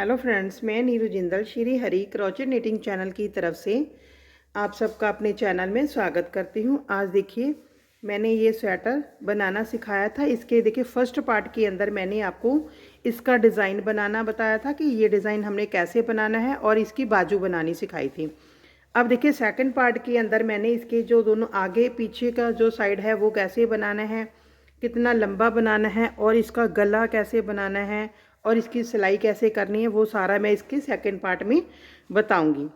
Hello friends, मैं Neeru Jindal Shri Hari crochet knitting channel की तरफ से आप सबका अपने चैनल में स्वागत करती हूँ। आज देखिए मैंने ये स्वेटर बनाना सिखाया था। इसके देखिए फर्स्ट पार्ट के अंदर मैंने आपको इसका डिज़ाइन बनाना बताया था कि ये डिज़ाइन हमने कैसे बनाना है और इसकी बाजू बनानी सिखाई थी। अब देखिए सेकंड पार्ट के अंदर मैंने इसके जो दोनों आगे पीछे का जो साइड है वो कैसे बनाना है, कितना लंबा बनाना है और इसका गला कैसे बनाना है और इसकी सिलाई कैसे करनी है, वो सारा मैं इसके सेकंड पार्ट में बताऊंगी।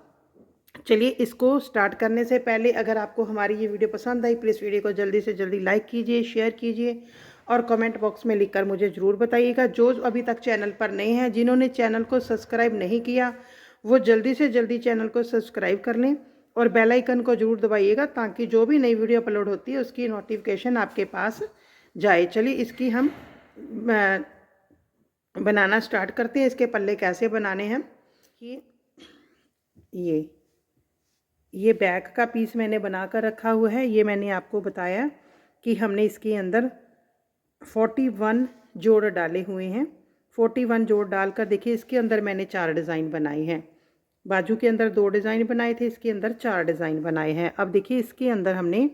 चलिए इसको स्टार्ट करने से पहले अगर आपको हमारी ये वीडियो पसंद आई प्लीज़ वीडियो को जल्दी से जल्दी लाइक कीजिए, शेयर कीजिए और कमेंट बॉक्स में लिखकर मुझे ज़रूर बताइएगा। जो अभी तक चैनल पर नए हैं, जिन्होंने चैनल को सब्सक्राइब नहीं किया, वो जल्दी से जल्दी चैनल को सब्सक्राइब कर लें और बेल आइकन को ज़रूर दबाइएगा ताकि जो भी नई वीडियो अपलोड होती है उसकी नोटिफिकेशन आपके पास जाए। चलिए इसकी हम बनाना स्टार्ट करते हैं। इसके पल्ले कैसे बनाने हैं कि ये बैक का पीस मैंने बना कर रखा हुआ है। ये मैंने आपको बताया कि हमने इसके अंदर 41 जोड़ डाले हुए हैं। 41 जोड़ डालकर देखिए इसके अंदर मैंने 4 डिज़ाइन बनाए हैं। बाजू के अंदर 2 डिज़ाइन बनाए थे, इसके अंदर 4 डिज़ाइन बनाए हैं। अब देखिए इसके अंदर हमने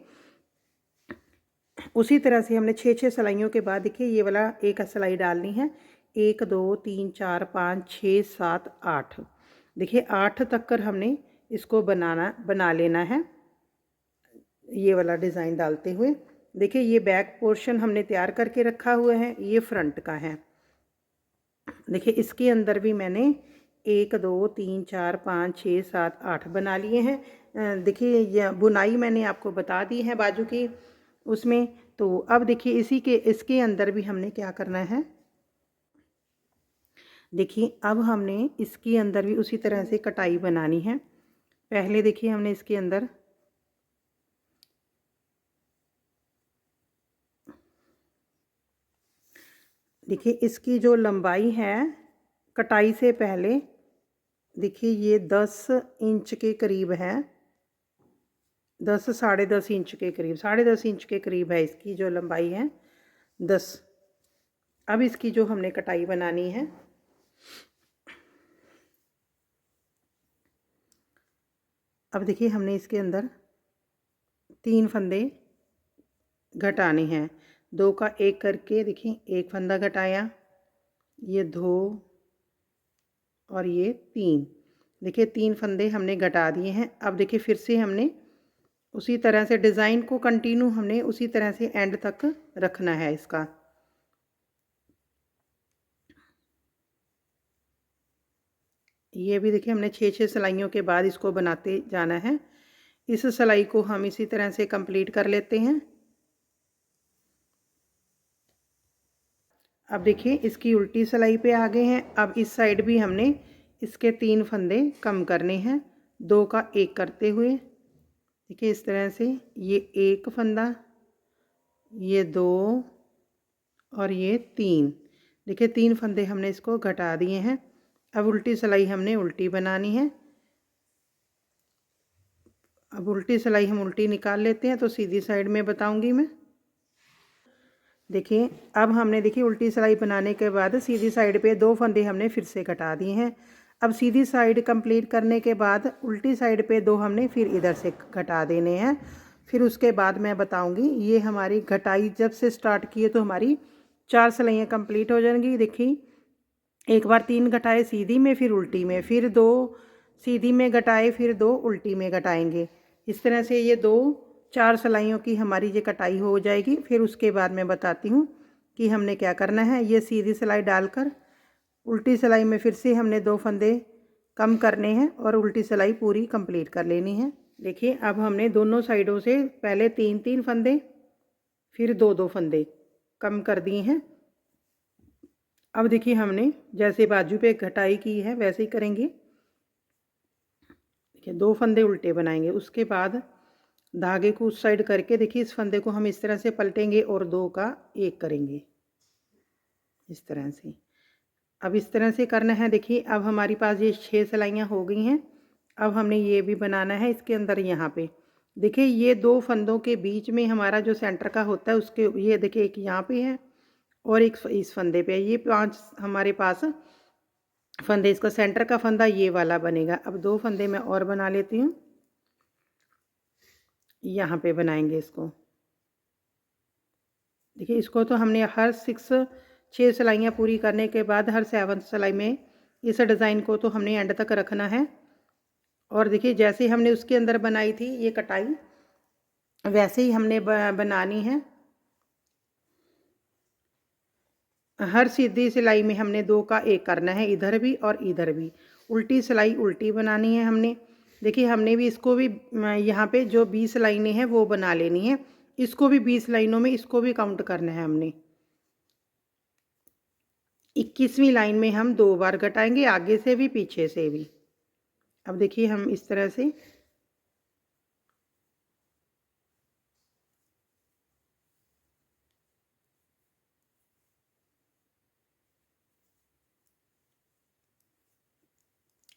उसी तरह से हमने 6 सिलाइयों के बाद देखिए ये वाला एक सिलाई डालनी है। 1 2 3 4 5 6 7 8, देखिए 8 तक कर हमने इसको बना लेना है ये वाला डिज़ाइन डालते हुए। देखिए ये बैक पोर्शन हमने तैयार करके रखा हुआ है, ये फ्रंट का है। देखिए इसके अंदर भी मैंने 1 2 3 4 5 6 7 8 बना लिए हैं। देखिए ये बुनाई मैंने आपको बता दी है बाजू की उसमें। तो अब देखिए इसके अंदर भी हमने क्या करना है, देखिए अब हमने इसके अंदर भी उसी तरह से कटाई बनानी है। पहले देखिए हमने इसके अंदर देखिए इसकी जो लंबाई है कटाई से पहले देखिए ये 10 इंच के करीब है, 10 साढ़े 10 इंच के करीब, साढ़े 10 इंच के करीब है इसकी जो लंबाई है 10। अब इसकी जो हमने कटाई बनानी है, अब देखिए हमने इसके अंदर 3 फंदे घटाने हैं। 2 का 1 करके देखिए 1 फंदा घटाया, ये 2 और ये 3, देखिए 3 फंदे हमने घटा दिए हैं। अब देखिए फिर से हमने उसी तरह से डिज़ाइन को कंटिन्यू हमने उसी तरह से एंड तक रखना है इसका। ये भी देखिए हमने 6 सिलाइयों के बाद इसको बनाते जाना है। इस सिलाई को हम इसी तरह से कंप्लीट कर लेते हैं। अब देखिए इसकी उल्टी सिलाई पे आ गए हैं। अब इस साइड भी हमने इसके 3 फंदे कम करने हैं, 2 का 1 करते हुए। देखिए इस तरह से ये 1 फंदा, ये 2 और ये 3, देखिए 3 फंदे हमने इसको घटा दिए हैं। अब उल्टी सिलाई हमने उल्टी बनानी है। अब उल्टी सिलाई हम उल्टी निकाल लेते हैं, तो सीधी साइड में बताऊंगी मैं। देखिए अब हमने देखिए उल्टी सिलाई बनाने के बाद सीधी साइड पे 2 फंदे हमने फिर से घटा दिए हैं। अब सीधी साइड कंप्लीट करने के बाद उल्टी साइड पे 2 हमने फिर इधर से घटा देने हैं। फिर उसके बाद मैं बताऊंगी। ये हमारी घटाई जब से स्टार्ट की है तो हमारी 4 सिलाइयाँ कंप्लीट हो जाएंगी। देखिए एक बार 3 घटाए सीधी में, फिर उल्टी में, फिर 2 सीधी में घटाए, फिर 2 उल्टी में घटाएंगे। इस तरह से ये 4 सिलाइयों की हमारी ये कटाई हो जाएगी। फिर उसके बाद मैं बताती हूँ कि हमने क्या करना है। ये सीधी सिलाई डालकर उल्टी सिलाई में फिर से हमने 2 फंदे कम करने हैं और उल्टी सिलाई पूरी कंप्लीट कर लेनी है। देखिए अब हमने दोनों साइडों से पहले 3 फंदे फिर 2 फंदे कम कर दिए हैं। अब देखिए हमने जैसे बाजू पे घटाई की है वैसे ही करेंगे। देखिए 2 फंदे उल्टे बनाएंगे, उसके बाद धागे को उस साइड करके देखिए इस फंदे को हम इस तरह से पलटेंगे और 2 का 1 करेंगे इस तरह से। अब इस तरह से करना है। देखिए अब हमारे पास ये 6 सिलाइयाँ हो गई हैं। अब हमने ये भी बनाना है इसके अंदर। यहाँ पे देखिए ये 2 फंदों के बीच में हमारा जो सेंटर का होता है उसके ये देखिए एक यहाँ पे है और एक इस फंदे पे। ये 5 हमारे पास फंदे, इसका सेंटर का फंदा ये वाला बनेगा। अब 2 फंदे मैं और बना लेती हूँ, यहाँ पे बनाएंगे इसको। देखिए इसको तो हमने हर 6 सिलाइयाँ पूरी करने के बाद हर 7th सिलाई में इस डिज़ाइन को तो हमने एंड तक रखना है। और देखिए जैसे हमने उसके अंदर बनाई थी ये कटाई, वैसे ही हमने बनानी है। हर सीधी सिलाई में हमने 2 का 1 करना है, इधर भी और इधर भी। उल्टी सिलाई उल्टी बनानी है हमने। देखिए हमने भी इसको भी यहाँ पे जो 20 लाइनें हैं वो बना लेनी है। इसको भी 20 लाइनों में इसको भी काउंट करना है हमने। 21वीं लाइन में हम 2 बार घटाएंगे, आगे से भी पीछे से भी। अब देखिए हम इस तरह से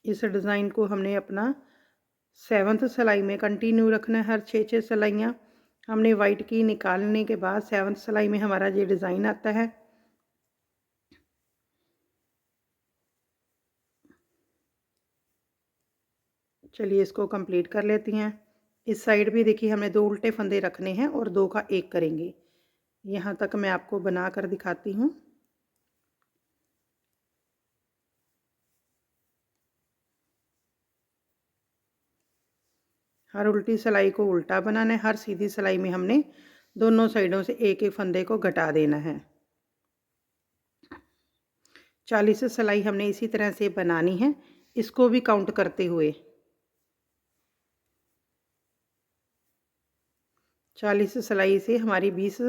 इस डिज़ाइन को हमने अपना 7th सिलाई में कंटिन्यू रखना है। हर 6 सिलाइयाँ हमने वाइट की निकालने के बाद 7th सिलाई में हमारा ये डिज़ाइन आता है। चलिए इसको कंप्लीट कर लेती हैं। इस साइड भी देखिए हमें 2 उल्टे फंदे रखने हैं और 2 का 1 करेंगे। यहाँ तक मैं आपको बना कर दिखाती हूँ। हर उल्टी सिलाई को उल्टा बनाना है, हर सीधी सिलाई में हमने दोनों साइडों से एक एक फंदे को घटा देना है। 40 सिलाई हमने इसी तरह से बनानी है, इसको भी काउंट करते हुए। 40 सिलाई से हमारी 20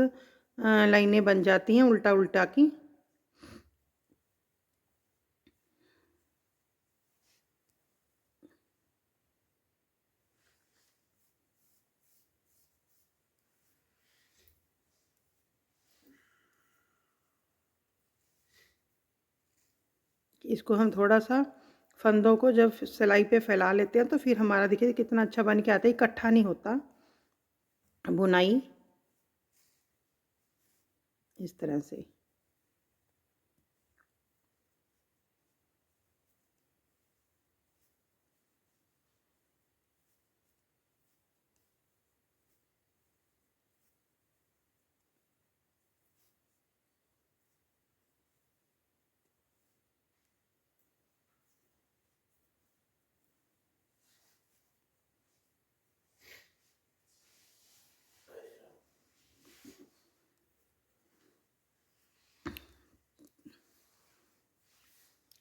लाइनें बन जाती हैं उल्टा उल्टा की। इसको हम थोड़ा सा फंदों को जब सिलाई पे फैला लेते हैं तो फिर हमारा देखिए कितना अच्छा बन के आता है, इकट्ठा नहीं होता बुनाई। इस तरह से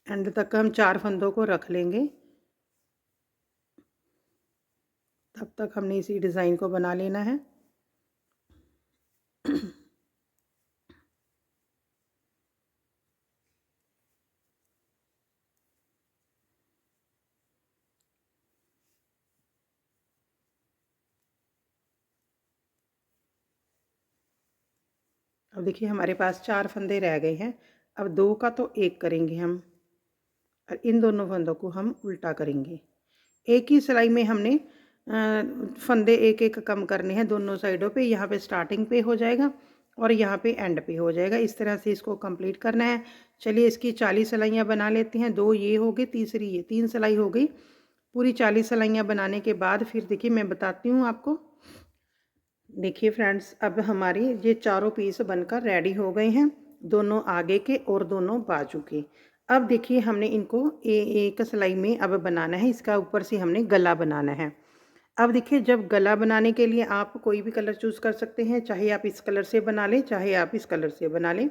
एंड तक हम 4 फंदों को रख लेंगे। तब तक हमने इसी डिज़ाइन को बना लेना है। अब देखिए हमारे पास 4 फंदे रह गए हैं। अब 2 का तो 1 करेंगे हम और इन दोनों फंदों को हम उल्टा करेंगे। एक ही सिलाई में हमने फंदे एक एक कम करने हैं दोनों साइडों पे। यहाँ पे स्टार्टिंग पे हो जाएगा और यहाँ पे एंड पे हो जाएगा। इस तरह से इसको कंप्लीट करना है। चलिए इसकी 40 सिलाइयाँ बना लेते हैं। 2 ये हो गई, तीसरी ये, 3 सिलाई हो गई। पूरी 40 सिलाइयाँ बनाने के बाद फिर देखिए मैं बताती हूँ आपको। देखिए फ्रेंड्स, अब हमारी ये चारों पीस बनकर रेडी हो गए हैं, दोनों आगे के और दोनों बाजू के। अब देखिए हमने इनको एक सिलाई में अब बनाना है। इसका ऊपर से हमने गला बनाना है। अब देखिए जब गला बनाने के लिए आप कोई भी कलर चूज़ कर सकते हैं, चाहे आप इस कलर से बना लें, चाहे आप इस कलर से बना लें।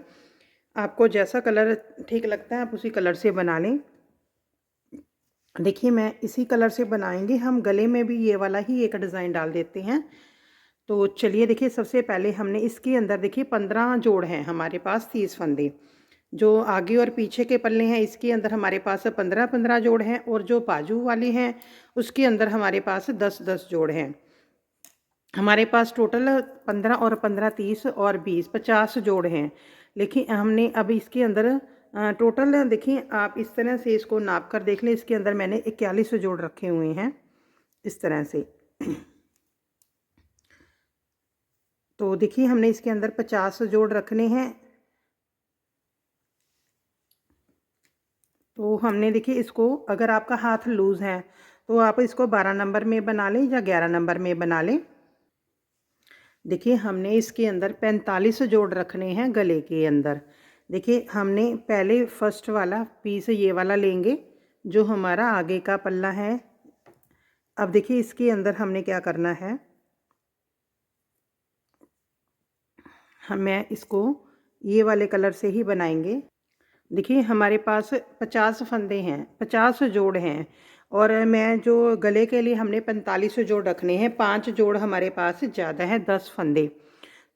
आपको जैसा कलर ठीक लगता है आप उसी कलर से बना लें। देखिए मैं इसी कलर से बनाएंगे, हम गले में भी ये वाला ही एक डिज़ाइन डाल देते हैं। तो चलिए देखिए सबसे पहले हमने इसके अंदर देखिए 15 जोड़ हैं हमारे पास, 30 फंदे। जो आगे और पीछे के पल्ले हैं इसके अंदर हमारे पास 15-15 जोड़ हैं और जो बाजू वाले हैं उसके अंदर हमारे पास 10-10 जोड़ हैं। हमारे पास टोटल 15 और 15 30 और 20 50 जोड़ हैं। लेकिन हमने अब इसके अंदर टोटल देखिए आप इस तरह से इसको नाप कर देख लें। इसके अंदर मैंने 41 जोड़ रखे हुए हैं इस तरह से। तो देखिए हमने इसके अंदर 50 जोड़ रखने हैं। तो तो हमने देखिए इसको, अगर आपका हाथ लूज़ है तो आप इसको 12 नंबर में बना लें या 11 नंबर में बना लें। देखिए हमने इसके अंदर 45 जोड़ रखने हैं गले के अंदर। देखिए हमने पहले फर्स्ट वाला पीस ये वाला लेंगे जो हमारा आगे का पल्ला है। अब देखिए इसके अंदर हमने क्या करना है, मैं इसको ये वाले कलर से ही बनाएंगे। देखिए हमारे पास 50 फंदे हैं, 50 जोड़ हैं, और मैं जो गले के लिए हमने 45 जोड़ रखने हैं। 5 जोड़ हमारे पास ज़्यादा है, 10 फंदे।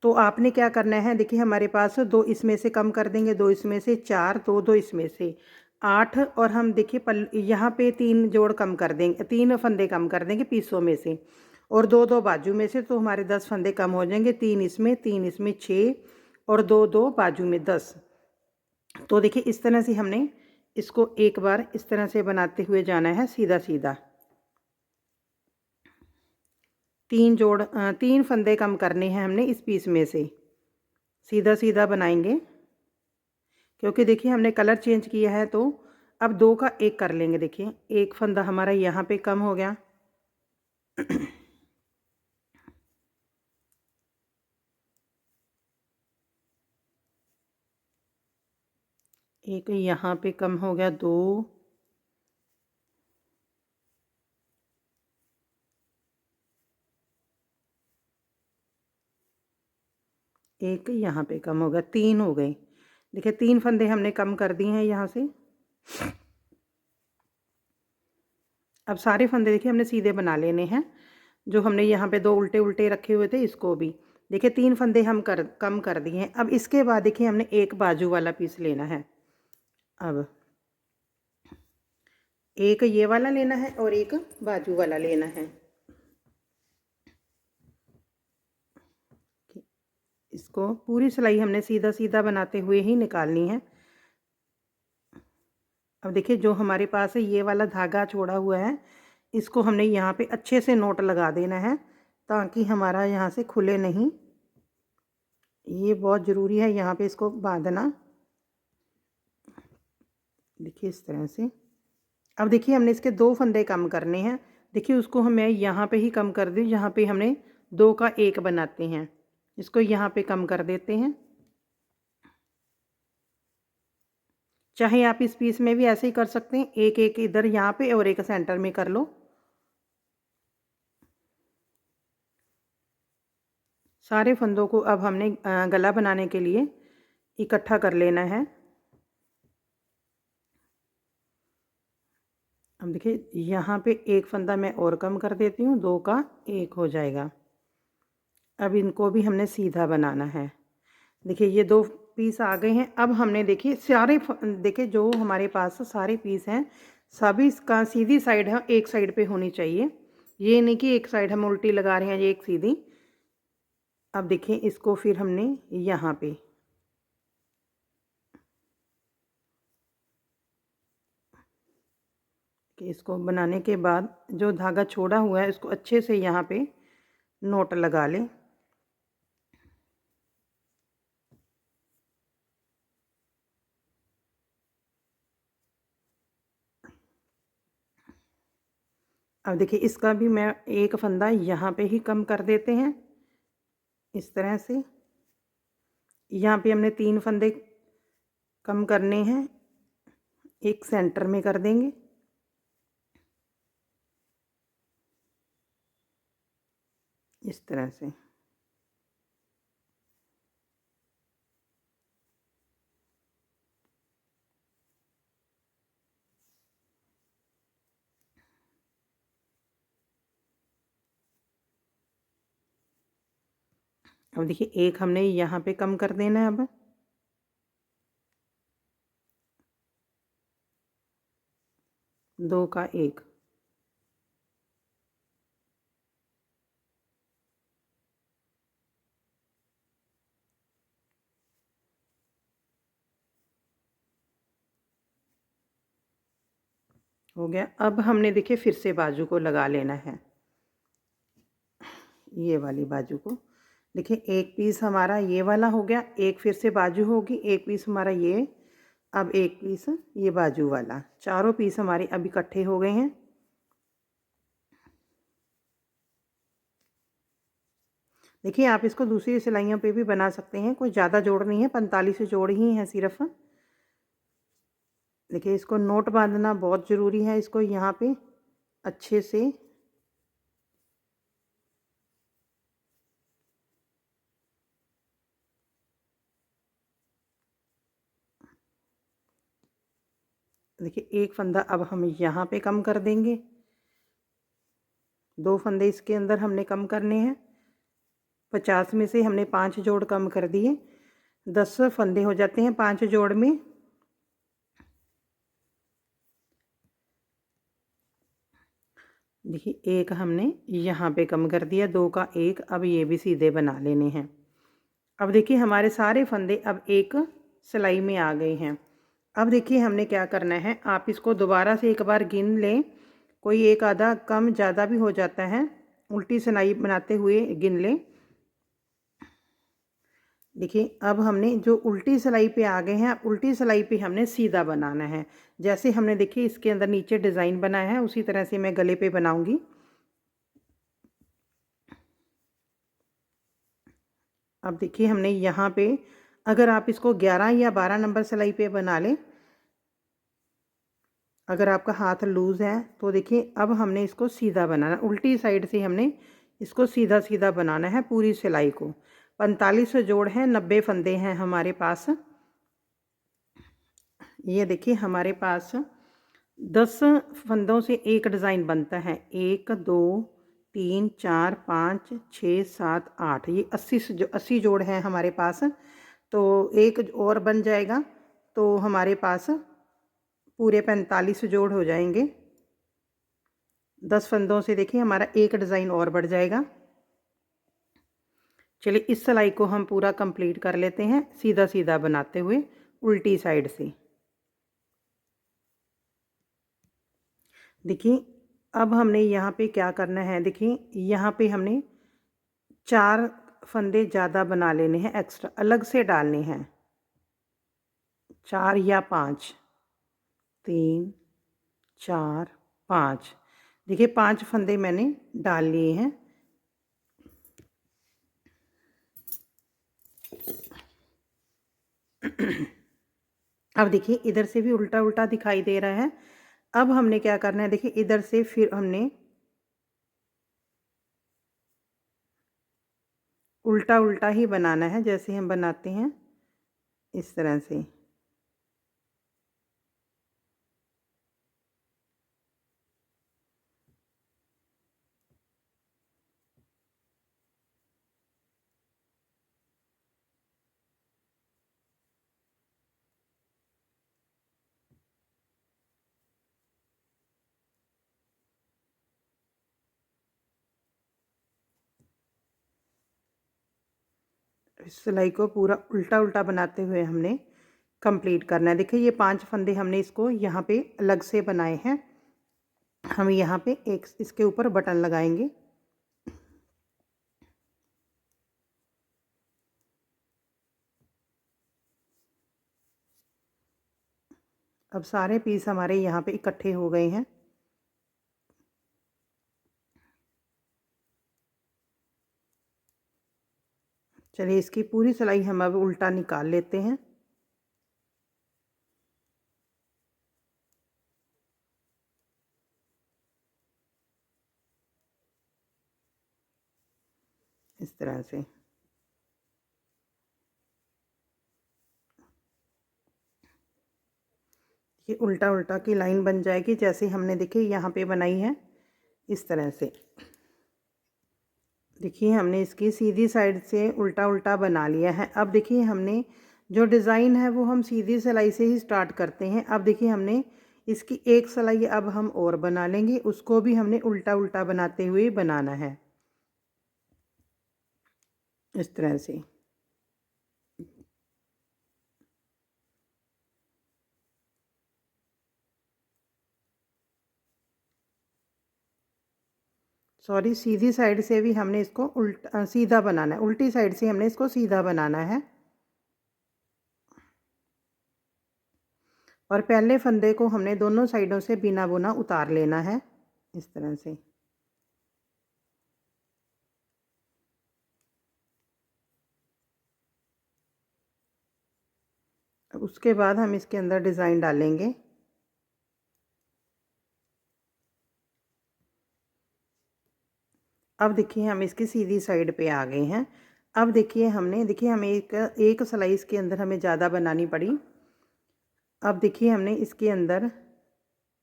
तो आपने क्या करना है, देखिए हमारे पास 2 इसमें से कम कर देंगे, 2 इसमें से 4, 2 इसमें से 8, और हम देखिए यहाँ पे 3 जोड़ कम कर देंगे, 3 फंदे कम कर देंगे पीसों में से, और 2 बाजू में से, तो हमारे 10 फंदे कम हो जाएंगे। 3 इसमें, 3 इसमें 6, और 2 बाजू में 10। तो देखिए इस तरह से हमने इसको एक बार इस तरह से बनाते हुए जाना है, सीधा सीधा। 3 फंदे कम करने हैं हमने इस पीस में से, सीधा सीधा बनाएंगे। क्योंकि देखिए हमने कलर चेंज किया है, तो अब 2 का 1 कर लेंगे। देखिए एक फंदा हमारा यहाँ पे कम हो गया। एक यहाँ पे कम हो गया, 2, एक यहाँ पे कम हो गया, 3 हो गए। देखिए 3 फंदे हमने कम कर दिए हैं यहाँ से। अब सारे फंदे देखिए हमने सीधे बना लेने हैं। जो हमने यहाँ पे 2 उल्टे उल्टे रखे हुए थे, इसको भी देखिए 3 फंदे हम कम कर दिए हैं। अब इसके बाद देखिए हमने एक बाजू वाला पीस लेना है। अब एक ये वाला लेना है और एक बाजू वाला लेना है। इसको पूरी सिलाई हमने सीधा सीधा बनाते हुए ही निकालनी है। अब देखिए जो हमारे पास है ये वाला धागा छोड़ा हुआ है, इसको हमने यहाँ पे अच्छे से नोट लगा देना है, ताकि हमारा यहाँ से खुले नहीं। ये बहुत ज़रूरी है यहाँ पे इसको बांधना। देखिए इस तरह से। अब देखिए हमने इसके 2 फंदे कम करने हैं। देखिए उसको मैं यहाँ पे ही कम कर दूँ, जहाँ पे हमने 2 का 1 बनाते हैं, इसको यहाँ पे कम कर देते हैं। चाहे आप इस पीस में भी ऐसे ही कर सकते हैं, एक एक इधर यहाँ पे और एक सेंटर में कर लो। सारे फंदों को अब हमने गला बनाने के लिए इकट्ठा कर लेना है। अब देखिए यहाँ पे एक फंदा मैं और कम कर देती हूँ, 2 का 1 हो जाएगा। अब इनको भी हमने सीधा बनाना है। देखिए ये 2 पीस आ गए हैं। अब हमने देखिए देखिए जो हमारे पास सारे पीस हैं, सभी इसका सीधी साइड है, एक साइड पे होनी चाहिए। ये नहीं कि एक साइड हम उल्टी लगा रहे हैं, ये एक सीधी। अब देखिए इसको फिर हमने यहाँ पे कि इसको बनाने के बाद जो धागा छोड़ा हुआ है, इसको अच्छे से यहाँ पे नोट लगा लें। अब देखिए इसका भी मैं एक फंदा यहाँ पे ही कम कर देते हैं, इस तरह से। यहाँ पे हमने 3 फंदे कम करने हैं, एक सेंटर में कर देंगे। इस तरह से। अब देखिए एक हमने यहाँ पे कम कर देना है। अब 2 का 1। हो गया। अब हमने देखिए फिर से बाजू को लगा लेना है, ये वाली बाजू को। देखिए एक पीस हमारा ये वाला हो गया, एक फिर से बाजू होगी, एक पीस हमारा ये अब एक पीस ये बाजू वाला, चारों पीस हमारे अब इकट्ठे हो गए हैं। देखिए आप इसको दूसरी सिलाइयों पे भी बना सकते हैं, कोई ज़्यादा जोड़ नहीं है, 45 जोड़ ही हैं सिर्फ। देखिए इसको नोट बांधना बहुत ज़रूरी है, इसको यहाँ पे अच्छे से देखिए एक फंदा अब हम यहाँ पे कम कर देंगे, 2 फंदे इसके अंदर हमने कम करने हैं। 50 में से हमने 5 जोड़ कम कर दिए, 10 फंदे हो जाते हैं 5 जोड़ में। देखिए एक हमने यहाँ पे कम कर दिया, 2 का 1, अब ये भी सीधे बना लेने हैं। अब देखिए हमारे सारे फंदे अब एक सिलाई में आ गए हैं। अब देखिए हमने क्या करना है, आप इसको दोबारा से एक बार गिन लें, कोई एक आधा कम ज़्यादा भी हो जाता है, उल्टी सिलाई बनाते हुए गिन लें। देखिए अब हमने जो उल्टी सिलाई पे आ गए हैं, अब उल्टी सिलाई पे हमने सीधा बनाना है। जैसे हमने देखिए इसके अंदर नीचे डिज़ाइन बनाया है, उसी तरह से मैं गले पे बनाऊंगी। अब देखिए हमने यहाँ पे, अगर आप इसको 11 या 12 नंबर सिलाई पे बना लें, अगर आपका हाथ लूज़ है तो देखिए अब हमने इसको सीधा बनाना, उल्टी साइड से हमने इसको सीधा सीधा बनाना है पूरी सिलाई को। 45 जोड़ हैं, 90 फंदे हैं हमारे पास। ये देखिए हमारे पास 10 फंदों से एक डिज़ाइन बनता है, 1 2 3 4 5 6 7 8, ये 80 जोड़ हैं हमारे पास। तो एक और बन जाएगा तो हमारे पास पूरे 45 जोड़ हो जाएंगे। 10 फंदों से देखिए हमारा एक डिज़ाइन और बढ़ जाएगा। चलिए इस सिलाई को हम पूरा कंप्लीट कर लेते हैं, सीधा सीधा बनाते हुए उल्टी साइड से। देखिए अब हमने यहाँ पे क्या करना है, देखिए यहाँ पे हमने 4 फंदे ज़्यादा बना लेने हैं, एक्स्ट्रा अलग से डालने हैं, 4 या 5, 3 4 5। देखिए 5 फंदे मैंने डाल लिए हैं। अब देखिए इधर से भी उल्टा उल्टा दिखाई दे रहा है। अब हमने क्या करना है, देखिए इधर से फिर हमने उल्टा उल्टा ही बनाना है, जैसे हम बनाते हैं इस तरह से। इस सिलाई को पूरा उल्टा उल्टा बनाते हुए हमने कंप्लीट करना है। देखिए ये 5 फंदे हमने इसको यहाँ पे अलग से बनाए हैं, हम यहाँ पे एक इसके ऊपर बटन लगाएंगे। अब सारे पीस हमारे यहाँ पे इकट्ठे हो गए हैं। चलिए इसकी पूरी सिलाई हम अब उल्टा निकाल लेते हैं। इस तरह से ये उल्टा उल्टा की लाइन बन जाएगी, जैसे हमने देखिए यहाँ पे बनाई है इस तरह से। देखिए हमने इसकी सीधी साइड से उल्टा उल्टा बना लिया है। अब देखिए हमने जो डिज़ाइन है वो हम सीधी सिलाई से ही स्टार्ट करते हैं। अब देखिए हमने इसकी एक सिलाई अब हम और बना लेंगे, उसको भी हमने उल्टा उल्टा बनाते हुए बनाना है इस तरह से। सॉरी, सीधी साइड से भी हमने इसको उल्टा सीधा बनाना है, उल्टी साइड से हमने इसको सीधा बनाना है। और पहले फंदे को हमने दोनों साइडों से बिना बुना उतार लेना है इस तरह से। अब उसके बाद हम इसके अंदर डिज़ाइन डालेंगे। अब देखिए हम इसकी सीधी साइड पे आ गए हैं। अब देखिए हमें एक सिलाई इसके अंदर हमें ज़्यादा बनानी पड़ी। अब देखिए हमने इसके अंदर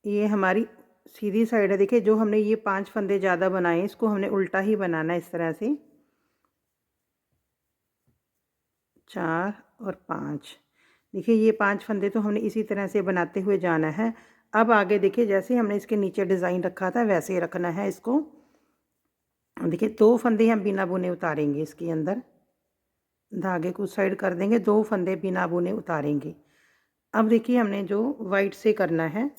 ये हमारी सीधी साइड है। देखिए जो हमने ये 5 फंदे ज़्यादा बनाए इसको हमने उल्टा ही बनाना है इस तरह से। 4 और 5, देखिए ये 5 फंदे तो हमने इसी तरह से बनाते हुए जाना है। अब आगे देखिए जैसे हमने इसके नीचे डिज़ाइन रखा था वैसे ही रखना है इसको। देखिए 2 फंदे हम बिना बुने उतारेंगे इसके अंदर, धागे को साइड कर देंगे, 2 फंदे बिना बुने उतारेंगे। अब देखिए हमने जो वाइट से करना है,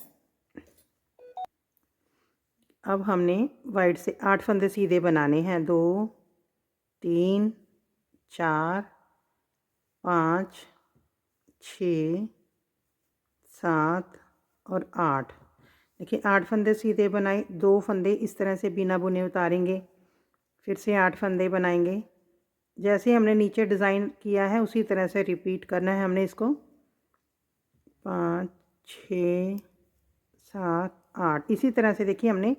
अब हमने वाइट से 8 फंदे सीधे बनाने हैं। 2 3 4 5 6 7 और 8। देखिए 8 फंदे सीधे बनाए, 2 फंदे इस तरह से बिना बुने उतारेंगे, फिर से 8 फंदे बनाएंगे। जैसे हमने नीचे डिज़ाइन किया है उसी तरह से रिपीट करना है हमने इसको। 5 6 7 8 इसी तरह से देखिए हमने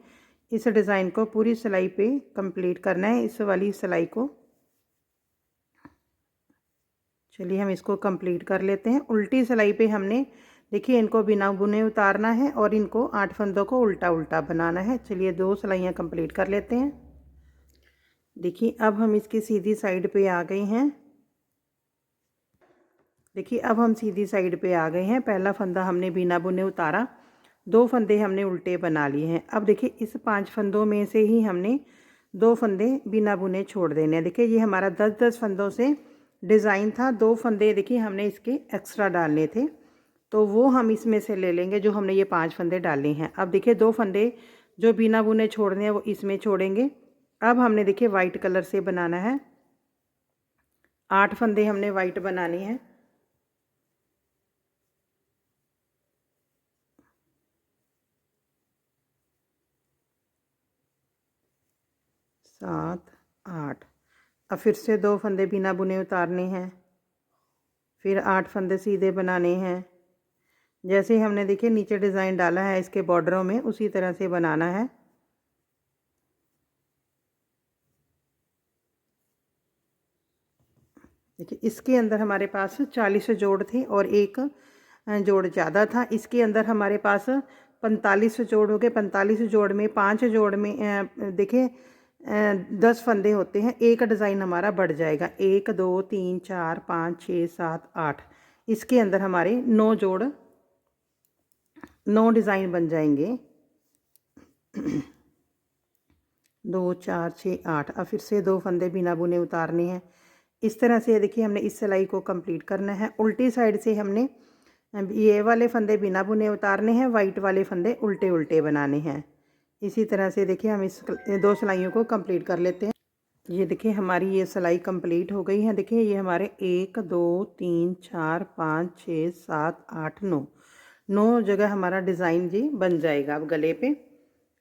इस डिज़ाइन को पूरी सिलाई पे कंप्लीट करना है, इस वाली सिलाई को। चलिए हम इसको कंप्लीट कर लेते हैं। उल्टी सिलाई पे हमने देखिए इनको बिना बुने उतारना है और इनको 8 फंदों को उल्टा उल्टा बनाना है। चलिए 2 सिलाइयाँ कंप्लीट कर लेते हैं। देखिए अब हम इसकी सीधी साइड पे आ गए हैं। देखिए अब हम सीधी साइड पे आ गए हैं। पहला फंदा हमने बिना बुने उतारा, 2 फंदे हमने उल्टे बना लिए हैं। अब देखिए इस 5 फंदों में से ही हमने 2 फंदे बिना बुने छोड़ देने हैं। देखिए ये हमारा 10-10 फंदों से डिज़ाइन था, 2 फंदे देखिए हमने इसके एक्स्ट्रा डालने थे, तो वो हम इसमें से ले लेंगे जो हमने ये 5 फंदे डाले हैं। अब देखिए 2 फंदे जो बिना बुने छोड़ने हैं वो इसमें छोड़ेंगे। अब हमने देखिए वाइट कलर से बनाना है, 8 फंदे हमने वाइट बनाने हैं। 7 8, अब फिर से 2 फंदे बिना बुने उतारने हैं, फिर 8 फंदे सीधे बनाने हैं। जैसे हमने देखिए नीचे डिज़ाइन डाला है इसके बॉर्डरों में उसी तरह से बनाना है। देखिए इसके अंदर हमारे पास 40 जोड़ थे और एक जोड़ ज़्यादा था। इसके अंदर हमारे पास 45 जोड़ हो गए। 45 जोड़ में 5 जोड़ में देखिए 10 फंदे होते हैं, एक डिज़ाइन हमारा बढ़ जाएगा। 1 2 3 4 5 6 7 8, इसके अंदर हमारे 9 जोड़, 9 डिज़ाइन बन जाएंगे। 2 4 6 8, अब फिर से 2 फंदे बिना बुने उतारने हैं। इस तरह से देखिए हमने इस सिलाई को कंप्लीट करना है। उल्टी साइड से हमने ये वाले फंदे बिना बुने उतारने हैं, वाइट वाले फंदे उल्टे उल्टे बनाने हैं। इसी तरह से देखिए हम इस 2 सिलाइयों को कंप्लीट कर लेते हैं। ये देखिए हमारी ये सिलाई कंप्लीट हो गई है। देखिए ये हमारे 1 2 3 4 5 6 7 8 9, 9 जगह हमारा डिज़ाइन जी बन जाएगा अब गले पे।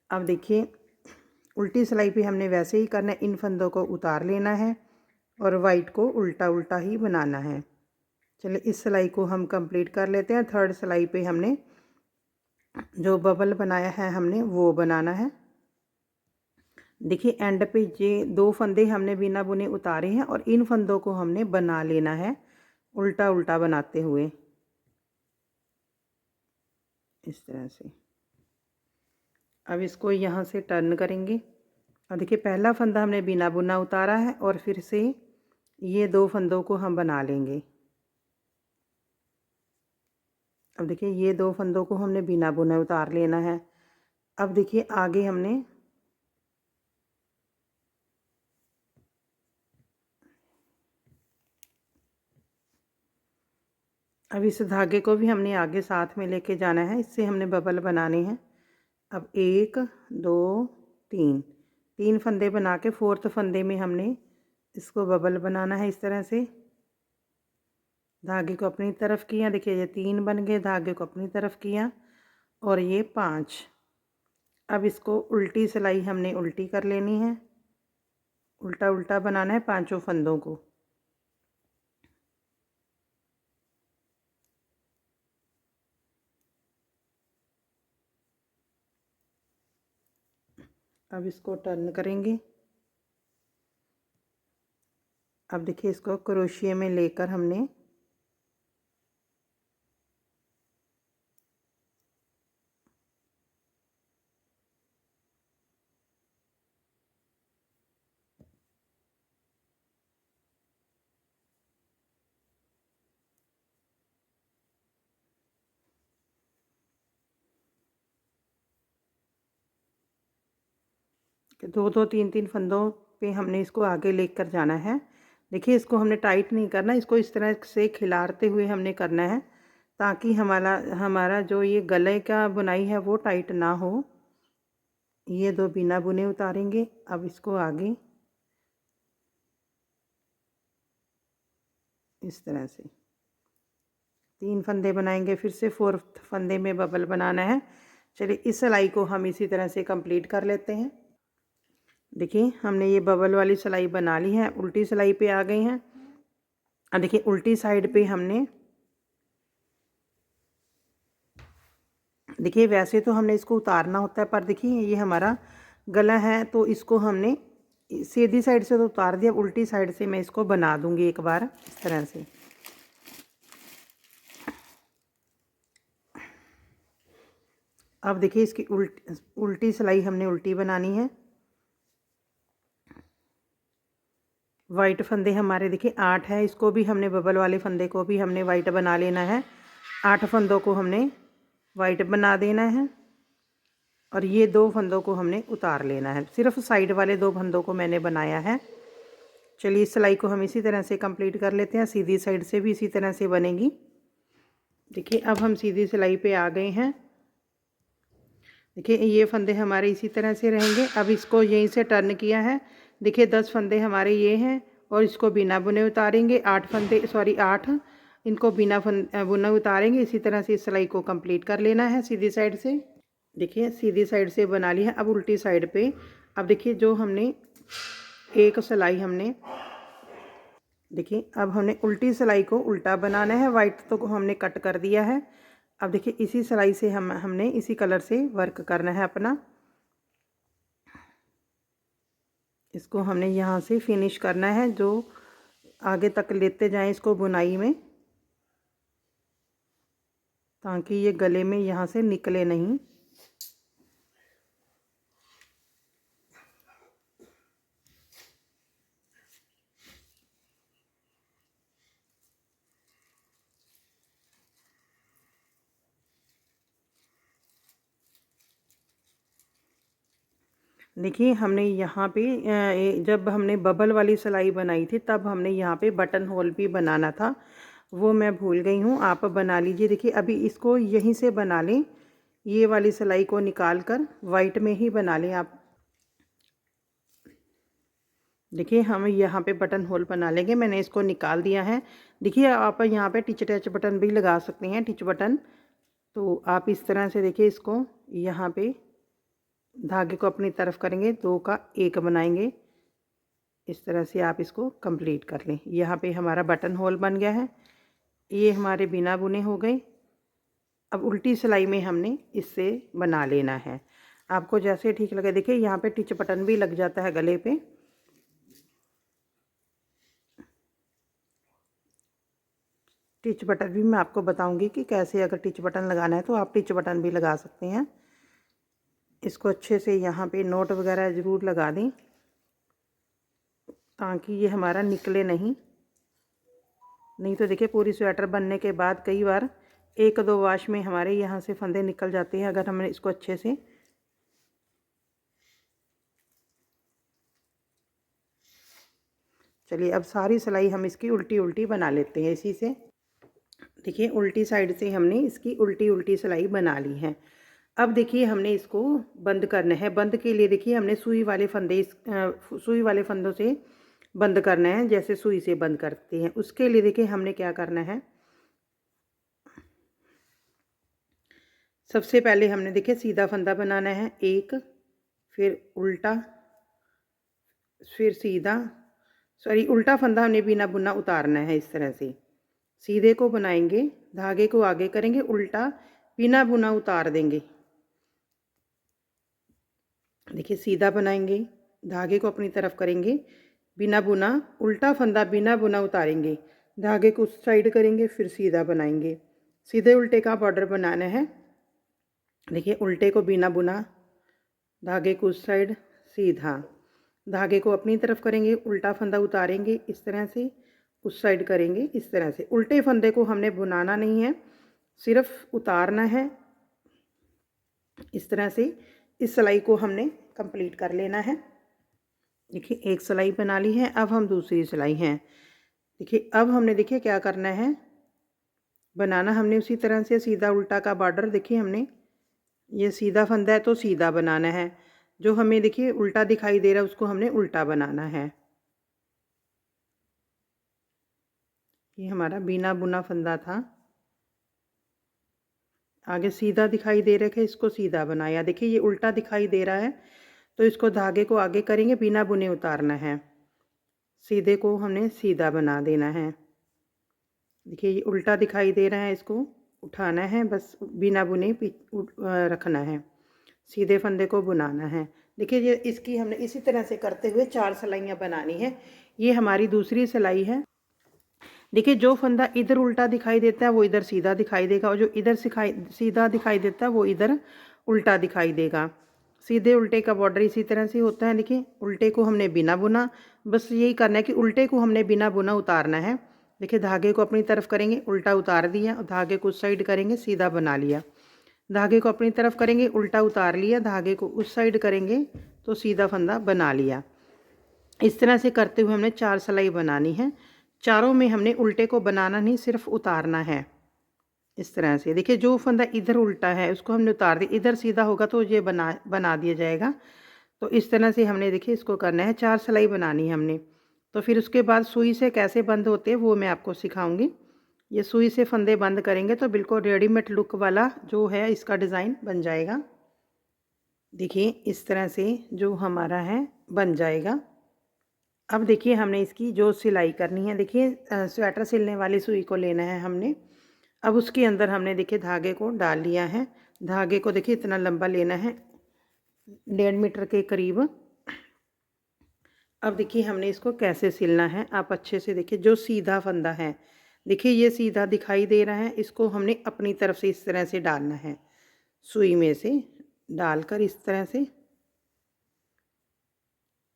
अब देखिए उल्टी सिलाई पे हमने वैसे ही करना है, इन फंदों को उतार लेना है और वाइट को उल्टा उल्टा ही बनाना है। चलिए इस सिलाई को हम कंप्लीट कर लेते हैं। थर्ड सिलाई पे हमने जो बबल बनाया है हमने वो बनाना है। देखिए एंड पे ये 2 फंदे हमने बिना बुने उतारे हैं और इन फंदों को हमने बना लेना है उल्टा उल्टा बनाते हुए इस तरह से। अब इसको यहाँ से टर्न करेंगे और देखिए पहला फंदा हमने बिना बुना उतारा है और फिर से ये 2 फंदों को हम बना लेंगे। अब देखिए ये 2 फंदों को हमने बिना बुने उतार लेना है। अब देखिए आगे हमने अब इस धागे को भी हमने आगे साथ में लेके जाना है, इससे हमने बबल बनाने हैं। अब 1 2 3, 3 फंदे बना के 4th फंदे में हमने इसको बबल बनाना है इस तरह से। धागे को अपनी तरफ किया, देखिए ये 3 बन गए, धागे को अपनी तरफ किया और ये 5। अब इसको उल्टी सिलाई हमने उल्टी कर लेनी है, उल्टा उल्टा बनाना है पांचों फंदों को। अब इसको टर्न करेंगे। अब देखिए इसको क्रोशिया में लेकर हमने दो दो तीन तीन फंदों पे हमने इसको आगे लेकर जाना है। देखिए इसको हमने टाइट नहीं करना, इसको इस तरह से खिलारते हुए हमने करना है ताकि हमारा हमारा जो ये गले का बुनाई है वो टाइट ना हो। ये 2 बिना बुने उतारेंगे। अब इसको आगे इस तरह से 3 फंदे बनाएंगे, फिर से 4th फंदे में बबल बनाना है। चलिए इस सिलाई को हम इसी तरह से कंप्लीट कर लेते हैं। देखिए हमने ये बबल वाली सिलाई बना ली है, उल्टी सिलाई पे आ गई हैं। अब देखिए उल्टी साइड पे हमने, देखिए वैसे तो हमने इसको उतारना होता है, पर देखिए ये हमारा गला है तो इसको हमने सीधी साइड से तो उतार दिया, उल्टी साइड से मैं इसको बना दूंगी एक बार इस तरह से। अब देखिए इसकी उल्टी सिलाई हमने उल्टी बनानी है। वाइट फंदे हमारे देखिए 8 है, इसको भी हमने बबल वाले फंदे को भी हमने वाइट बना लेना है। 8 फंदों को हमने वाइट बना देना है और ये 2 फंदों को हमने उतार लेना है। सिर्फ साइड वाले 2 फंदों को मैंने बनाया है। चलिए इस सिलाई को हम इसी तरह से कंप्लीट कर लेते हैं। सीधी साइड से भी इसी तरह से बनेगी। देखिए अब हम सीधी सिलाई पे आ गए हैं। देखिए ये फंदे हमारे इसी तरह से रहेंगे। अब इसको यहीं से टर्न किया है, देखिए 10 फंदे हमारे ये हैं और इसको बिना बुने उतारेंगे। 8 फंदे, सॉरी 8, इनको बिना बुने उतारेंगे। इसी तरह से इस सिलाई को कंप्लीट कर लेना है सीधी साइड से। देखिए सीधी साइड से बना ली है। अब उल्टी साइड पे, अब देखिए जो हमने एक सिलाई हमने, देखिए अब हमने उल्टी सिलाई को उल्टा बनाना है। वाइट तो को हमने कट कर दिया है। अब देखिए इसी सिलाई से हमने इसी कलर से वर्क करना है अपना। इसको हमने यहाँ से फिनिश करना है, जो आगे तक लेते जाएं इसको बुनाई में, ताकि ये गले में यहाँ से निकले नहीं। देखिए हमने यहाँ पे जब हमने बबल वाली सिलाई बनाई थी तब हमने यहाँ पे बटन होल भी बनाना था, वो मैं भूल गई हूँ। आप बना लीजिए। देखिए अभी इसको यहीं से बना लें, ये वाली सिलाई को निकाल कर वाइट में ही बना लें आप। देखिए हम यहाँ पे बटन होल बना लेंगे। मैंने इसको निकाल दिया है। देखिए आप यहाँ पे टिच टच बटन भी लगा सकते हैं, टिच बटन। तो आप इस तरह से देखिए इसको यहाँ पे धागे को अपनी तरफ करेंगे, 2 का 1 बनाएंगे। इस तरह से आप इसको कंप्लीट कर लें। यहाँ पे हमारा बटन होल बन गया है। ये हमारे बिना बुने हो गए। अब उल्टी सिलाई में हमने इससे बना लेना है, आपको जैसे ठीक लगे। देखिए यहाँ पे टिच बटन भी लग जाता है गले पे। टिच बटन भी मैं आपको बताऊंगी कि कैसे, अगर टिच बटन लगाना है तो आप टिच बटन भी लगा सकते हैं। इसको अच्छे से यहाँ पे नोट वगैरह ज़रूर लगा दें ताकि ये हमारा निकले नहीं। नहीं तो देखिए पूरी स्वेटर बनने के बाद कई बार 1-2 वाश में हमारे यहाँ से फंदे निकल जाते हैं, अगर हमने इसको अच्छे से। चलिए अब सारी सिलाई हम इसकी उल्टी उल्टी बना लेते हैं इसी से। देखिए उल्टी साइड से हमने इसकी उल्टी उल्टी सिलाई बना ली है। अब देखिए हमने इसको बंद करना है। बंद के लिए देखिए हमने सुई वाले फंदे सुई वाले फंदों से बंद करना है, जैसे सुई से बंद करते हैं। उसके लिए देखिए हमने क्या करना है, सबसे पहले हमने देखिए सीधा फंदा बनाना है, एक, फिर उल्टा, फिर सीधा, सॉरी उल्टा फंदा हमने बिना बुना उतारना है। इस तरह से सीधे को बनाएंगे, धागे को आगे करेंगे, उल्टा बिना बुना उतार देंगे। देखिए सीधा बनाएंगे, धागे को अपनी तरफ करेंगे, बिना बुना, उल्टा फंदा बिना बुना उतारेंगे, धागे को उस साइड करेंगे, फिर सीधा बनाएंगे। सीधे उल्टे का बॉर्डर बनाना है। देखिए उल्टे को बिना बुना, धागे को उस साइड, सीधा, धागे को अपनी तरफ करेंगे, उल्टा फंदा उतारेंगे, इस तरह से उस साइड करेंगे। इस तरह से उल्टे फंदे को हमने बुनाना नहीं है, सिर्फ उतारना है। इस तरह से इस सिलाई को हमने कंप्लीट कर लेना है। देखिए एक सिलाई बना ली है, अब हम दूसरी सिलाई हैं। देखिए अब हमने देखिए क्या करना है, बनाना हमने उसी तरह से सीधा उल्टा का बॉर्डर। देखिए हमने ये सीधा फंदा है तो सीधा बनाना है, जो हमें देखिए उल्टा दिखाई दे रहा है उसको हमने उल्टा बनाना है। ये हमारा बिना बुना फंदा था, आगे सीधा दिखाई दे रहा है, इसको सीधा बनाया। देखिए ये उल्टा दिखाई दे रहा है तो इसको धागे को आगे करेंगे, बिना बुने उतारना है, सीधे को हमने सीधा बना देना है। देखिए ये उल्टा दिखाई दे रहा है, इसको उठाना है, बस बिना बुने रखना है, सीधे फंदे को बुनाना है। देखिए ये इसकी हमने इसी तरह से करते हुए 4 सिलाइयाँ बनानी है। ये हमारी दूसरी सिलाई है। देखिए जो फंदा इधर उल्टा दिखाई देता है वो इधर सीधा दिखाई देगा, और जो इधर सीधा दिखाई देता है वो इधर उल्टा दिखाई देगा। सीधे उल्टे का बॉर्डर इसी तरह से होता है। देखिए उल्टे को हमने बिना बुना, बस यही करना है कि उल्टे को हमने बिना बुना उतारना है। देखिए धागे को अपनी तरफ करेंगे, उल्टा उतार दिया, और धागे को उस साइड करेंगे, सीधा बना लिया। धागे को अपनी तरफ करेंगे, उल्टा उतार लिया, धागे को उस साइड करेंगे तो सीधा फंदा बना लिया। इस तरह से करते हुए हमने 4 सिलाई बनानी है। चारों में हमने उल्टे को बनाना नहीं, सिर्फ उतारना है। इस तरह से देखिए जो फंदा इधर उल्टा है उसको हमने उतार दिया, इधर सीधा होगा तो ये बना दिया जाएगा। तो इस तरह से हमने देखिए इसको करना है, 4 सिलाई बनानी है हमने। तो फिर उसके बाद सुई से कैसे बंद होते हैं वो मैं आपको सिखाऊंगी। ये सुई से फंदे बंद करेंगे तो बिल्कुल रेडीमेड लुक वाला जो है इसका डिज़ाइन बन जाएगा। देखिए इस तरह से जो हमारा है बन जाएगा। अब देखिए हमने इसकी जो सिलाई करनी है, देखिए स्वेटर सिलने वाली सुई को लेना है हमने। अब उसके अंदर हमने देखिए धागे को डाल लिया है। धागे को देखिए इतना लंबा लेना है, 1.5 मीटर के करीब। अब देखिए हमने इसको कैसे सिलना है, आप अच्छे से देखिए। जो सीधा फंदा है देखिए ये सीधा दिखाई दे रहा है, इसको हमने अपनी तरफ से इस तरह से डालना है, सुई में से डालकर इस तरह से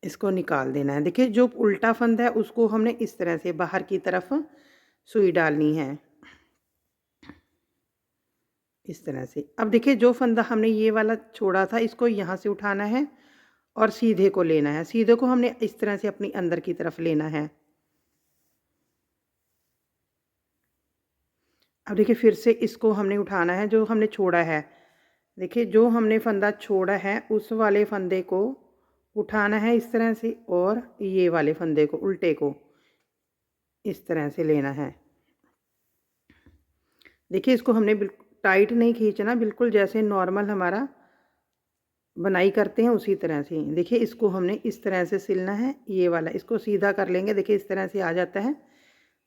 इसको निकाल देना है। देखिए जो उल्टा फंदा है उसको हमने इस तरह से बाहर की तरफ सुई डालनी है, इस तरह से। अब देखिए जो फंदा हमने ये वाला छोड़ा था इसको यहाँ से उठाना है और सीधे को लेना है। सीधे को हमने इस तरह से अपनी अंदर की तरफ लेना है। अब देखिए फिर से इसको हमने उठाना है, जो हमने छोड़ा है। देखिए जो हमने फंदा छोड़ा है उस वाले फंदे को उठाना है इस तरह से, और ये वाले फंदे को उल्टे को इस तरह से लेना है। देखिए इसको हमने बिल्कुल टाइट नहीं खींचना, बिल्कुल जैसे नॉर्मल हमारा बनाई करते हैं उसी तरह से। देखिए इसको हमने इस तरह से सिलना है, ये वाला इसको सीधा कर लेंगे। देखिए इस तरह से आ जाता है,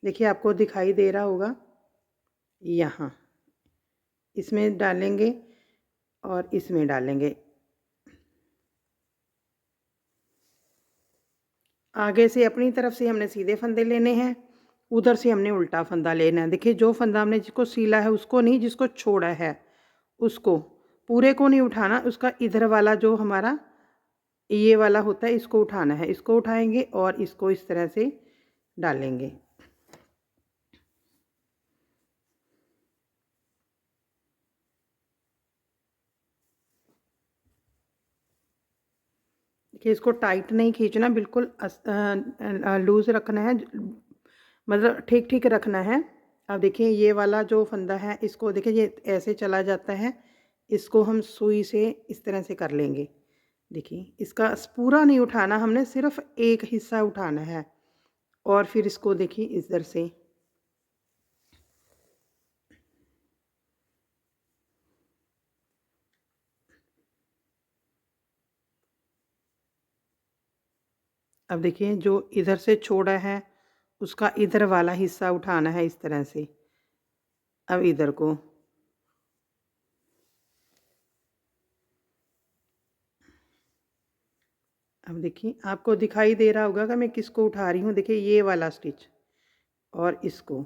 देखिए आपको दिखाई दे रहा होगा। यहाँ इसमें डालेंगे और इसमें डालेंगे, आगे से अपनी तरफ से हमने सीधे फंदे लेने हैं, उधर से हमने उल्टा फंदा लेना है। देखिए जो फंदा हमने जिसको सीला है उसको नहीं, जिसको छोड़ा है उसको, पूरे को नहीं उठाना, उसका इधर वाला जो हमारा ये वाला होता है इसको उठाना है। इसको उठाएंगे और इसको इस तरह से डालेंगे। देखिए इसको टाइट नहीं खींचना, बिल्कुल लूज़ रखना है, मतलब ठीक ठीक रखना है। अब देखिए ये वाला जो फंदा है इसको देखिए ये ऐसे चला जाता है, इसको हम सुई से इस तरह से कर लेंगे। देखिए इसका पूरा नहीं उठाना हमने, सिर्फ एक हिस्सा उठाना है। और फिर इसको देखिए इधर से अब देखिए जो इधर से छोड़ा है उसका इधर वाला हिस्सा उठाना है इस तरह से। अब इधर को अब देखिए आपको दिखाई दे रहा होगा कि मैं किसको उठा रही हूँ। देखिए ये वाला स्टिच और इसको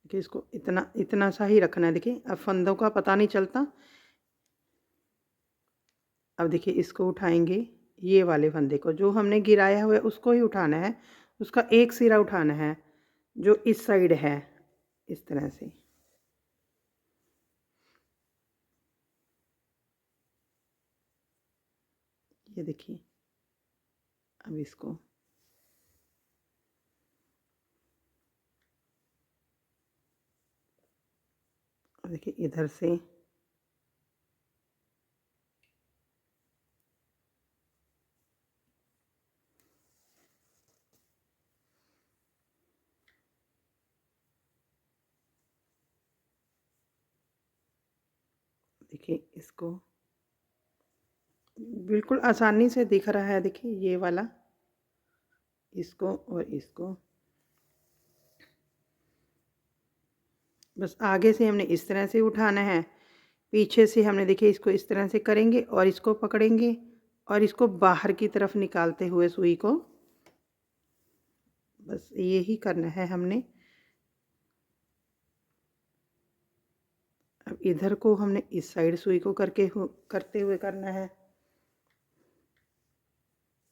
देखिए, इसको इतना इतना सा ही रखना है। देखिए अब फंदों का पता नहीं चलता। अब देखिए इसको उठाएंगे, ये वाले फंदे को जो हमने गिराया हुआ है उसको ही उठाना है। उसका एक सिरा उठाना है जो इस साइड है, इस तरह से। ये देखिए अब इसको देखिए इधर से देखिए इसको बिल्कुल आसानी से दिख रहा है। देखिए ये वाला, इसको और इसको बस आगे से हमने इस तरह से उठाना है, पीछे से हमने देखिए इसको इस तरह से करेंगे और इसको पकड़ेंगे और इसको बाहर की तरफ निकालते हुए सुई को, बस यही करना है हमने। अब इधर को हमने इस साइड सुई को करते हुए करना है।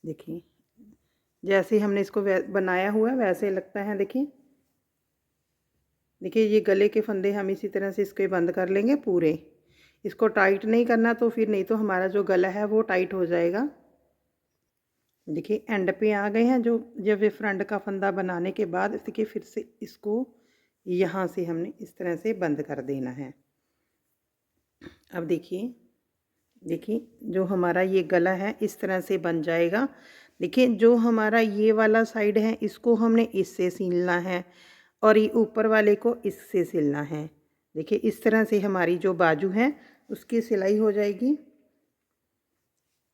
देखिए जैसे हमने इसको बनाया हुआ है वैसे लगता है। देखिए देखिए ये गले के फंदे हम इसी तरह से इसके बंद कर लेंगे पूरे। इसको टाइट नहीं करना, तो फिर नहीं तो हमारा जो गला है वो टाइट हो जाएगा। देखिए एंड पे आ गए हैं। जो जब ये फ्रंट का फंदा बनाने के बाद देखिए फिर से इसको यहाँ से हमने इस तरह से बंद कर देना है। अब देखिए देखिए जो हमारा ये गला है इस तरह से बन जाएगा। देखिए जो हमारा ये वाला साइड है इसको हमने इससे सिलना है और ये ऊपर वाले को इससे सिलना है। देखिए इस तरह से हमारी जो बाजू है उसकी सिलाई हो जाएगी।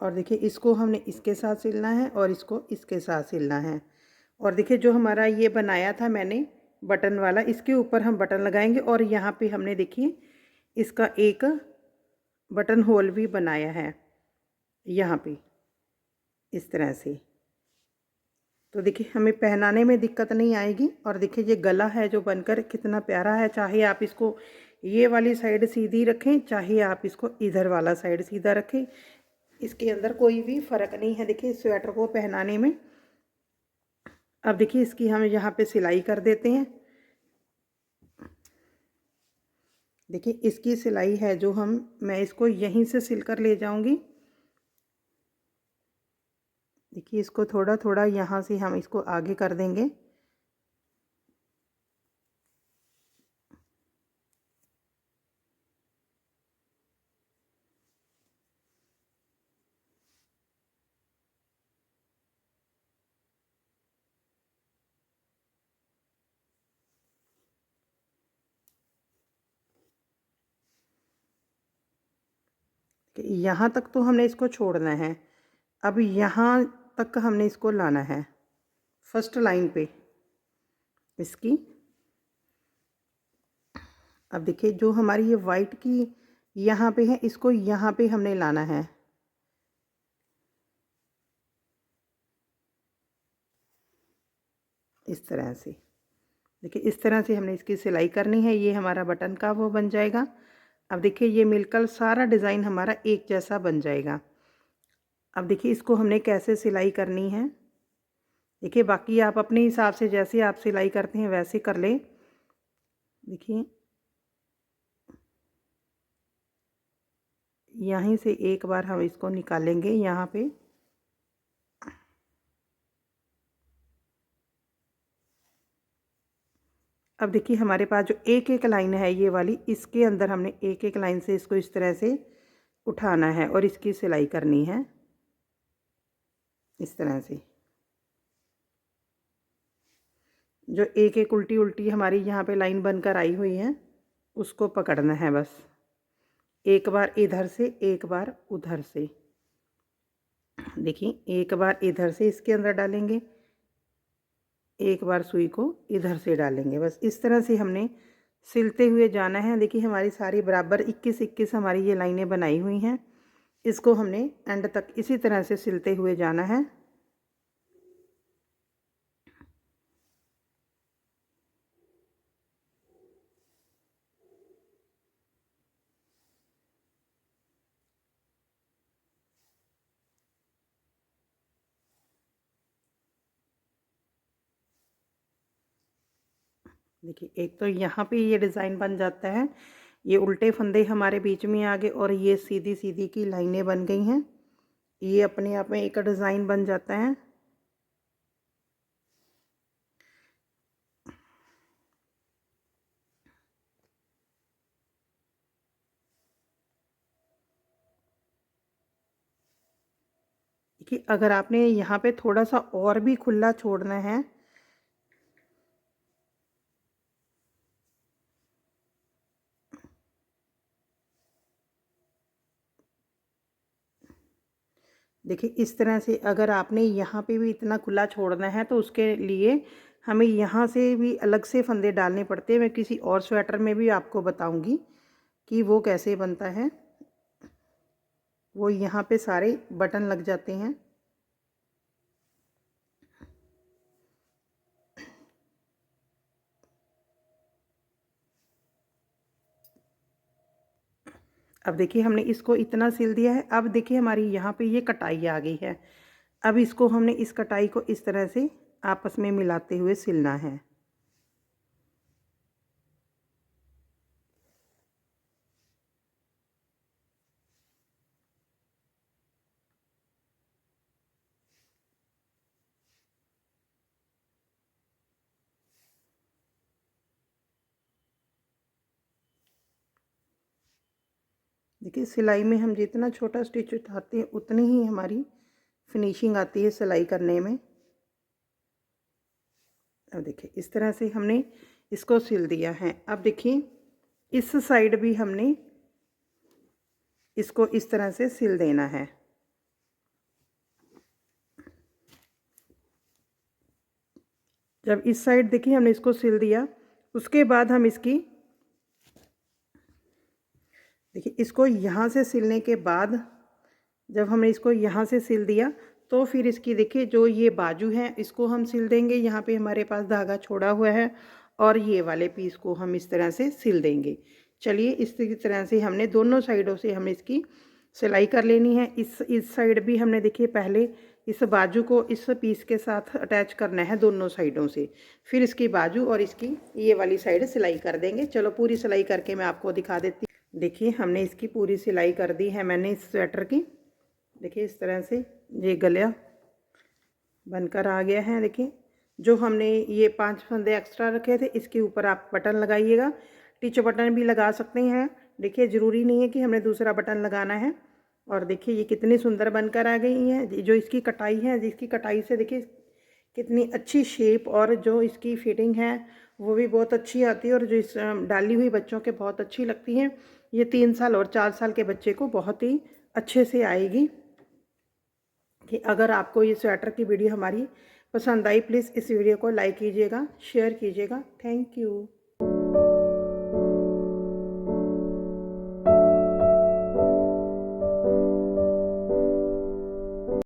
और देखिए इसको हमने इसके साथ सिलना है और इसको इसके साथ सिलना है। और देखिए जो हमारा ये बनाया था मैंने बटन वाला, इसके ऊपर हम बटन लगाएंगे और यहाँ पे हमने देखिए इसका एक बटन होल भी बनाया है यहाँ पे इस तरह से। तो देखिए हमें पहनाने में दिक्कत नहीं आएगी। और देखिए ये गला है जो बनकर कितना प्यारा है। चाहे आप इसको ये वाली साइड सीधी रखें, चाहे आप इसको इधर वाला साइड सीधा रखें, इसके अंदर कोई भी फ़र्क नहीं है। देखिए स्वेटर को पहनाने में। अब देखिए इसकी हम यहाँ पे सिलाई कर देते हैं। देखिए इसकी सिलाई है जो मैं इसको यहीं से सिल कर ले जाऊंगी। देखिए इसको थोड़ा थोड़ा यहाँ से हम इसको आगे कर देंगे। यहाँ तक तो हमने इसको छोड़ना है। अब यहाँ तक हमने इसको लाना है फर्स्ट लाइन पे इसकी। अब देखिए जो हमारी ये वाइट की यहाँ पे है, इसको यहाँ पे हमने लाना है। इस तरह से देखिए इस तरह से हमने इसकी सिलाई करनी है। ये हमारा बटन का वो बन जाएगा। अब देखिए ये मिलकर सारा डिज़ाइन हमारा एक जैसा बन जाएगा। अब देखिए इसको हमने कैसे सिलाई करनी है। देखिए बाकी आप अपने हिसाब से जैसे आप सिलाई करते हैं वैसे कर लें। देखिए यहीं से एक बार हम इसको निकालेंगे यहाँ पे। अब देखिए हमारे पास जो एक एक लाइन है ये वाली, इसके अंदर हमने एक एक लाइन से इसको इस तरह से उठाना है और इसकी सिलाई करनी है। इस तरह से जो एक एक उल्टी उल्टी हमारी यहाँ पे लाइन बनकर आई हुई है उसको पकड़ना है बस। एक बार इधर से, एक बार उधर से। देखिए, एक बार इधर से इसके अंदर डालेंगे, एक बार सुई को इधर से डालेंगे। बस इस तरह से हमने सिलते हुए जाना है। देखिए हमारी सारी बराबर 21-21 हमारी ये लाइनें बनाई हुई हैं। इसको हमने एंड तक इसी तरह से सिलते हुए जाना है। देखिए एक तो यहाँ पे ये डिज़ाइन बन जाता है, ये उल्टे फंदे हमारे बीच में आ गए और ये सीधी सीधी की लाइनें बन गई हैं। ये अपने आप में एक डिज़ाइन बन जाता है। देखिए अगर आपने यहाँ पे थोड़ा सा और भी खुला छोड़ना है, देखिए इस तरह से अगर आपने यहाँ पे भी इतना खुला छोड़ना है तो उसके लिए हमें यहाँ से भी अलग से फंदे डालने पड़ते हैं। मैं किसी और स्वेटर में भी आपको बताऊंगी कि वो कैसे बनता है। वो यहाँ पे सारे बटन लग जाते हैं। अब देखिए हमने इसको इतना सिल दिया है। अब देखिए हमारी यहाँ पे ये कटाई आ गई है। अब इसको हमने इस कटाई को इस तरह से आपस में मिलाते हुए सिलना है। देखिए सिलाई में हम जितना छोटा स्टिच उठाते हैं उतनी ही हमारी फिनिशिंग आती है सिलाई करने में। अब देखिए इस तरह से हमने इसको सिल दिया है। अब देखिए इस साइड भी हमने इसको इस तरह से सिल देना है। जब इस साइड देखिए हमने इसको सिल दिया, उसके बाद हम इसकी देखिए इसको यहाँ से सिलने के बाद जब हमने इसको यहाँ से सिल दिया तो फिर इसकी देखिए जो ये बाजू है इसको हम सिल देंगे। यहाँ पे हमारे पास धागा छोड़ा हुआ है और ये वाले पीस को हम इस तरह से सिल देंगे। चलिए इस तरह से हमने दोनों साइडों से हमें इसकी सिलाई कर लेनी है। इस साइड भी हमने देखिए पहले इस बाजू को इस पीस के साथ अटैच करना है दोनों साइडों से, फिर इसकी बाजू और इसकी ये वाली साइड सिलाई कर देंगे। चलो पूरी सिलाई करके मैं आपको दिखा देती हूँ। देखिए हमने इसकी पूरी सिलाई कर दी है मैंने इस स्वेटर की। देखिए इस तरह से ये गला बनकर आ गया है। देखिए जो हमने ये 5 फंदे एक्स्ट्रा रखे थे इसके ऊपर आप बटन लगाइएगा। टिच बटन भी लगा सकते हैं। देखिए ज़रूरी नहीं है कि हमने दूसरा बटन लगाना है। और देखिए ये कितनी सुंदर बनकर आ गई है। जो इसकी कटाई है, जिसकी कटाई से देखिए कितनी अच्छी शेप और जो इसकी फिटिंग है वो भी बहुत अच्छी आती है और जो इस डाली हुई बच्चों के बहुत अच्छी लगती हैं। ये 3 साल और 4 साल के बच्चे को बहुत ही अच्छे से आएगी। कि अगर आपको ये स्वेटर की वीडियो हमारी पसंद आई, प्लीज़ इस वीडियो को लाइक कीजिएगा, शेयर कीजिएगा। Thank you.